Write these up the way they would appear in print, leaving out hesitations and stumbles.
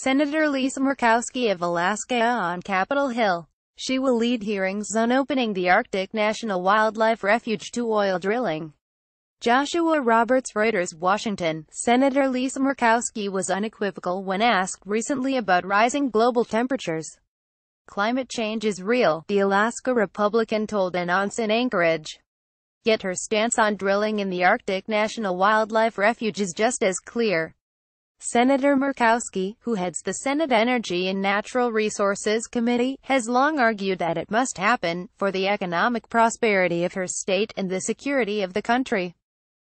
Senator Lisa Murkowski of Alaska on Capitol Hill. She will lead hearings on opening the Arctic National Wildlife Refuge to oil drilling. Joshua RobertsReuters Washington. Senator Lisa Murkowski was unequivocal when asked recently about rising global temperatures. Climate change is real, the Alaska Republican told an audience in Anchorage. Yet her stance on drilling in the Arctic National Wildlife Refuge is just as clear. Senator Murkowski, who heads the Senate Energy and Natural Resources Committee, has long argued that it must happen, for the economic prosperity of her state and the security of the country.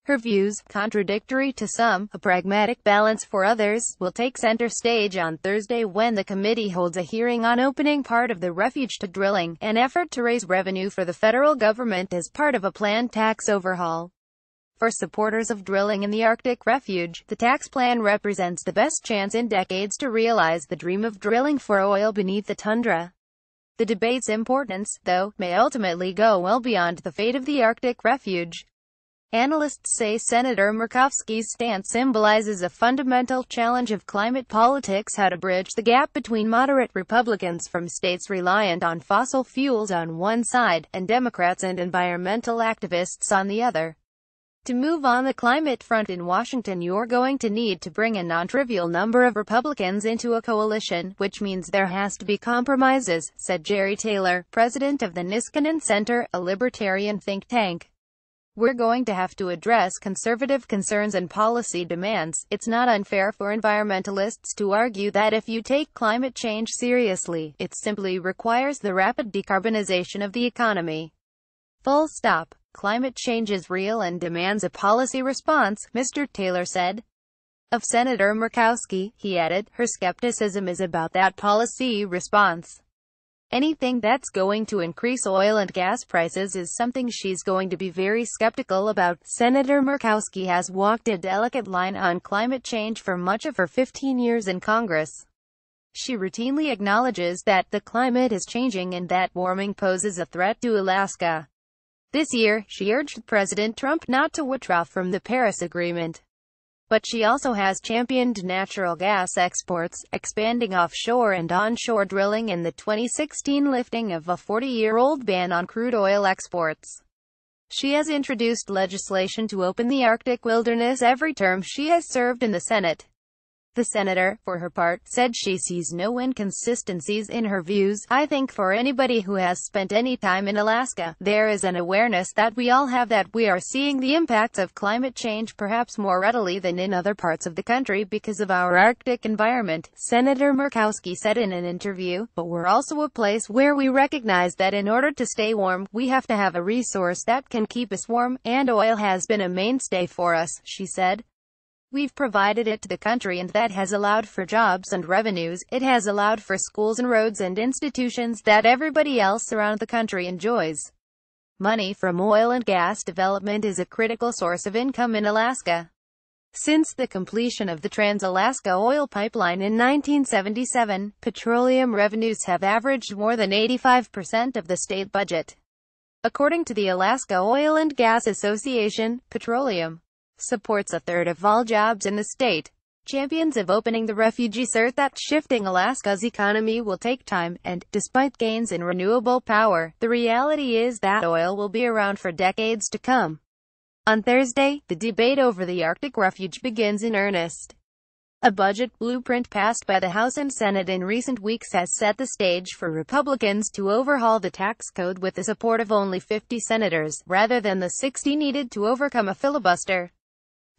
Her views, contradictory to some, a pragmatic balance for others, will take center stage on Thursday when the committee holds a hearing on opening part of the refuge to drilling, an effort to raise revenue for the federal government as part of a planned tax overhaul. For supporters of drilling in the Arctic refuge, the tax plan represents the best chance in decades to realize the dream of drilling for oil beneath the tundra. The debate's importance, though, may ultimately go well beyond the fate of the Arctic refuge. Analysts say Senator Murkowski's stance symbolizes a fundamental challenge of climate politics: how to bridge the gap between moderate Republicans from states reliant on fossil fuels on one side, and Democrats and environmental activists on the other. To move on the climate front in Washington, you're going to need to bring a non-trivial number of Republicans into a coalition, which means there has to be compromises, said Jerry Taylor, president of the Niskanen Center, a libertarian think tank. We're going to have to address conservative concerns and policy demands. It's not unfair for environmentalists to argue that if you take climate change seriously, it simply requires the rapid decarbonization of the economy. Full stop. Climate change is real and demands a policy response, Mr. Taylor said. Of Senator Murkowski, he added, her skepticism is about that policy response. Anything that's going to increase oil and gas prices is something she's going to be very skeptical about. Senator Murkowski has walked a delicate line on climate change for much of her 15 years in Congress. She routinely acknowledges that the climate is changing and that warming poses a threat to Alaska. This year, she urged President Trump not to withdraw from the Paris Agreement. But she also has championed natural gas exports, expanding offshore and onshore drilling, and the 2016 lifting of a 40-year-old ban on crude oil exports. She has introduced legislation to open the Arctic wilderness every term she has served in the Senate. The senator, for her part, said she sees no inconsistencies in her views. I think for anybody who has spent any time in Alaska, there is an awareness that we all have that we are seeing the impacts of climate change perhaps more readily than in other parts of the country because of our Arctic environment, Senator Murkowski said in an interview. But we're also a place where we recognize that in order to stay warm, we have to have a resource that can keep us warm, and oil has been a mainstay for us, she said. We've provided it to the country, and that has allowed for jobs and revenues. It has allowed for schools and roads and institutions that everybody else around the country enjoys. Money from oil and gas development is a critical source of income in Alaska. Since the completion of the Trans-Alaska Oil Pipeline in 1977, petroleum revenues have averaged more than 85% of the state budget. According to the Alaska Oil and Gas Association, petroleum supports a third of all jobs in the state. Champions of opening the refuge assert that shifting Alaska's economy will take time, and, despite gains in renewable power, the reality is that oil will be around for decades to come. On Thursday, the debate over the Arctic refuge begins in earnest. A budget blueprint passed by the House and Senate in recent weeks has set the stage for Republicans to overhaul the tax code with the support of only 50 senators, rather than the 60 needed to overcome a filibuster.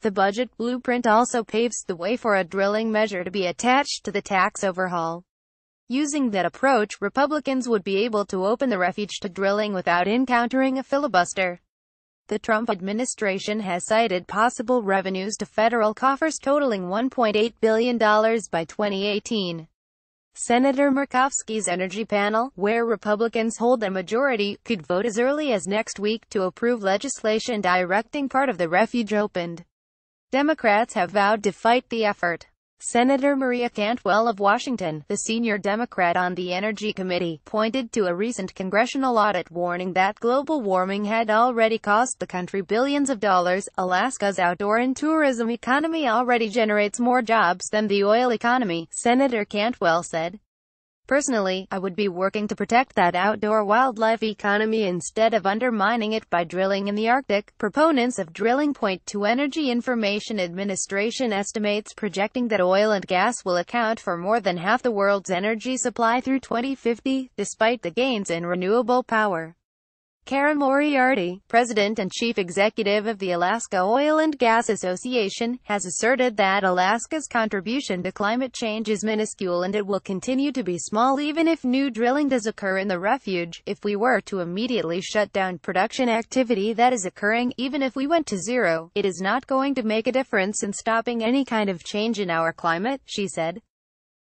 The budget blueprint also paves the way for a drilling measure to be attached to the tax overhaul. Using that approach, Republicans would be able to open the refuge to drilling without encountering a filibuster. The Trump administration has cited possible revenues to federal coffers totaling $1.8 billion by 2018. Senator Murkowski's energy panel, where Republicans hold a majority, could vote as early as next week to approve legislation directing part of the refuge opened. Democrats have vowed to fight the effort. Senator Maria Cantwell of Washington, the senior Democrat on the Energy Committee, pointed to a recent congressional audit warning that global warming had already cost the country billions of dollars. Alaska's outdoor and tourism economy already generates more jobs than the oil economy, Senator Cantwell said. Personally, I would be working to protect that outdoor wildlife economy instead of undermining it by drilling in the Arctic. Proponents of drilling point to Energy Information Administration estimates projecting that oil and gas will account for more than half the world's energy supply through 2050, despite the gains in renewable power. Kara Moriarty, president and chief executive of the Alaska Oil and Gas Association, has asserted that Alaska's contribution to climate change is minuscule and it will continue to be small even if new drilling does occur in the refuge. If we were to immediately shut down production activity that is occurring, even if we went to zero, it is not going to make a difference in stopping any kind of change in our climate, she said.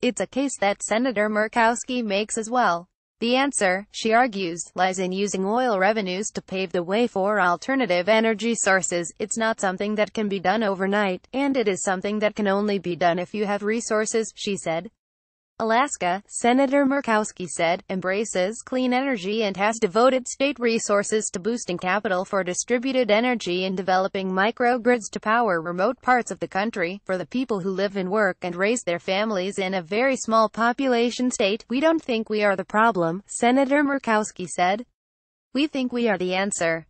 It's a case that Senator Murkowski makes as well. The answer, she argues, lies in using oil revenues to pave the way for alternative energy sources. It's not something that can be done overnight, and it is something that can only be done if you have resources, she said. Alaska, Senator Murkowski said, embraces clean energy and has devoted state resources to boosting capital for distributed energy and developing microgrids to power remote parts of the country, for the people who live and work and raise their families in a very small population state. We don't think we are the problem, Senator Murkowski said. We think we are the answer.